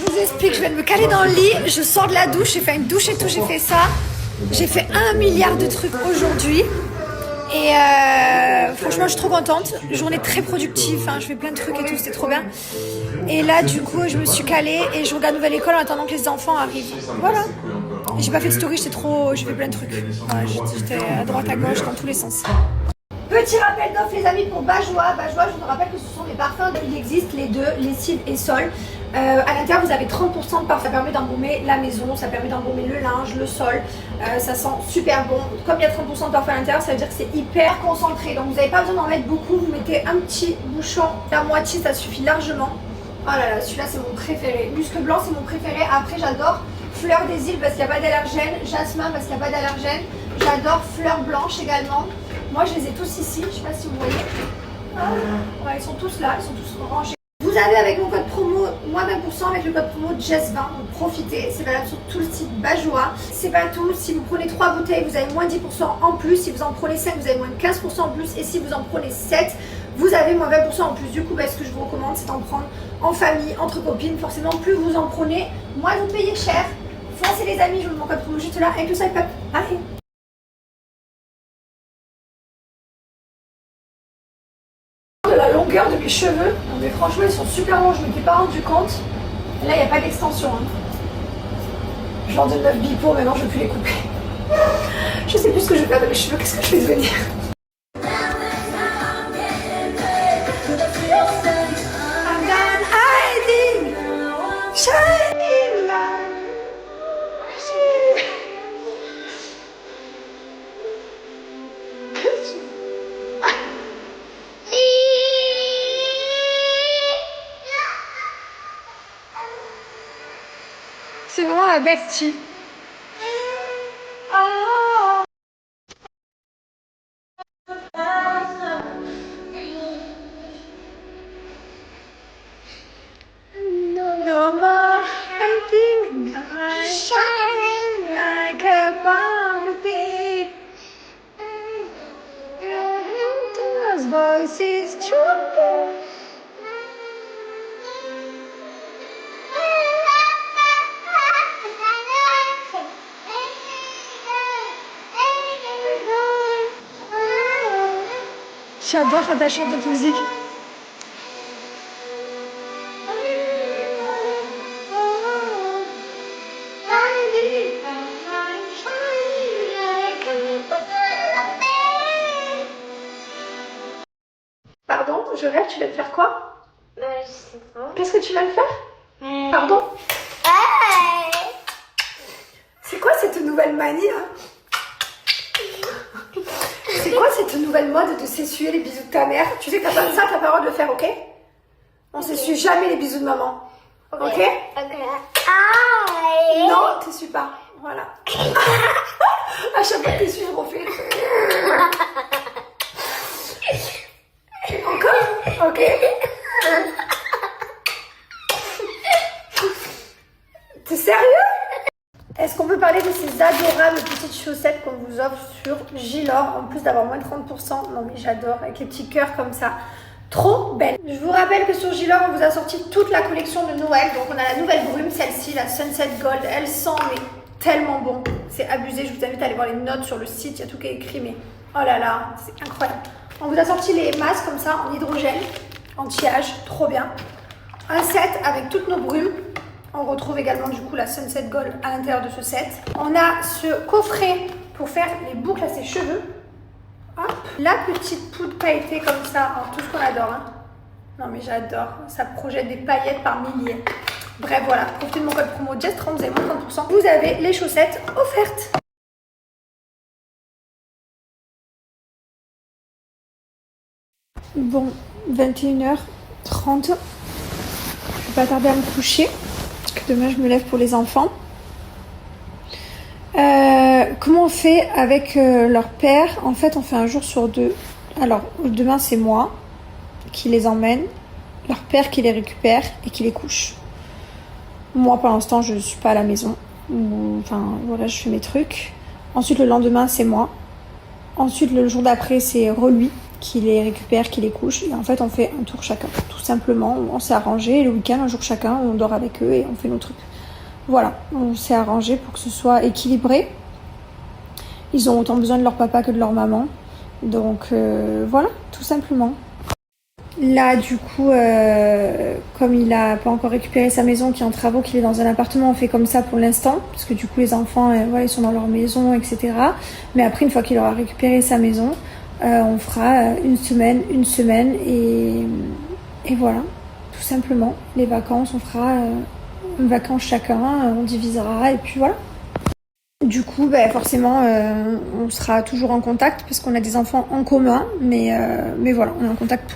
Je vous explique, je viens de me caler dans le lit, je sors de la douche, j'ai fait une douche et tout, j'ai fait ça. J'ai fait 1 milliard de trucs aujourd'hui. Et franchement, je suis trop contente. Journée très productive, enfin, je fais plein de trucs et tout, c'était trop bien. Et là, du coup, je me suis calée et je regarde Nouvelle École en attendant que les enfants arrivent. Voilà. Et j'ai pas fait de story, j'ai fait plein de trucs. Voilà, j'étais à droite, à gauche, dans tous les sens. Petit rappel d'offre les amis pour Bajois. Bajois, je vous rappelle que ce sont des parfums, il existe les deux, lessive et sol. À l'intérieur vous avez 30% de parfum, ça permet d'embaumer la maison, ça permet d'embaumer le linge, le sol, ça sent super bon. Comme il y a 30% de parfum à l'intérieur, ça veut dire que c'est hyper concentré, donc vous n'avez pas besoin d'en mettre beaucoup, vous mettez un petit bouchon, la moitié ça suffit largement. Oh là là, celui-là c'est mon préféré, musc blanc c'est mon préféré, après j'adore fleur des îles parce qu'il n'y a pas d'allergène, jasmin parce qu'il n'y a pas d'allergène, j'adore fleur blanche également. Moi je les ai tous ici, je ne sais pas si vous voyez. Ouais, ils sont tous là, ils sont tous rangés. Vous avez avec mon code promo, moins 20% avec le code promo Jess20, donc profitez, c'est valable sur tout le site Bajois. C'est pas tout, si vous prenez 3 bouteilles, vous avez moins 10% en plus, si vous en prenez 5, vous avez moins 15% en plus, et si vous en prenez 7, vous avez moins 20% en plus. Du coup, ce que je vous recommande, c'est d'en prendre en famille, entre copines. Forcément, plus vous en prenez, moins vous payez cher. Foncez les amis, je vous mets mon code promo juste là, avec le swipe up. Allez. De la longueur de mes cheveux, non, mais franchement ils sont super longs, je ne m'étais pas rendu compte. Là il n'y a pas d'extension. Genre de 9 bipots, maintenant je ne peux plus les couper. Je sais plus ce que je vais faire de mes cheveux, qu'est-ce que je vais devenir. I'm done hiding, shining light. C'est vraiment la bestie. Oh. No more hiding, shining like a bumblebee. Those voices true. J'adore quand elle chante cette musique. Pardon, je rêve, tu viens de faire quoi? Je sais pas. Qu'est-ce que tu viens de faire? Pardon? C'est quoi cette nouvelle manie là? C'est quoi cette nouvelle mode de s'essuyer les bisous de ta mère? Tu sais que t'as pas de ça, t'as pas le droit de le faire, ok? On s'essuie jamais les bisous de maman. Ok? Non, t'essuies pas. Voilà. À chaque fois que t'essuies, je refais. Encore? Ok. T'es sérieux? Est-ce qu'on peut parler de ces adorables petites chaussettes qu'on vous offre sur Gilor, en plus d'avoir moins de 30%? Non mais j'adore, avec les petits cœurs comme ça. Trop belle. Je vous rappelle que sur Gilor, on vous a sorti toute la collection de Noël. Donc on a la nouvelle brume, celle-ci, la Sunset Gold. Elle sent mais tellement bon. C'est abusé, je vous invite à aller voir les notes sur le site, il y a tout qui est écrit, mais oh là là, c'est incroyable. On vous a sorti les masques comme ça, en hydrogène, anti-âge, trop bien. Un set avec toutes nos brumes. On retrouve également du coup la Sunset Gold à l'intérieur de ce set. On a ce coffret pour faire les boucles à ses cheveux. Hop. La petite poudre pailletée comme ça, alors, tout ce qu'on adore. Hein. Non mais j'adore, ça projette des paillettes par milliers. Bref voilà, profitez de mon code promo Jess30, vous avez moins 30%. Vous avez les chaussettes offertes. Bon, 21h30. Je vais pas tarder à me coucher. Parce que demain je me lève pour les enfants. Comment on fait avec leur père? En fait on fait un jour sur deux. Alors demain c'est moi qui les emmène, leur père qui les récupère et qui les couche. Moi pour l'instant je suis pas à la maison. Enfin voilà, je fais mes trucs. Ensuite le lendemain c'est moi. Ensuite le jour d'après c'est lui. qui les récupère, qui les couche. Et en fait, on fait un tour chacun, tout simplement. On s'est arrangé. Le week-end, un jour chacun, on dort avec eux et on fait nos trucs. Voilà, on s'est arrangé pour que ce soit équilibré. Ils ont autant besoin de leur papa que de leur maman. Donc voilà, tout simplement. Là, du coup, comme il a pas encore récupéré sa maison, qui est en travaux, qu'il est dans un appartement, on fait comme ça pour l'instant, parce que du coup, les enfants, voilà, ils sont dans leur maison, etc. Mais après, une fois qu'il aura récupéré sa maison, on fera une semaine, et voilà, tout simplement. Les vacances, on fera une vacance chacun, on divisera, et puis voilà. Du coup, forcément, on sera toujours en contact, parce qu'on a des enfants en commun, mais voilà, on est en contact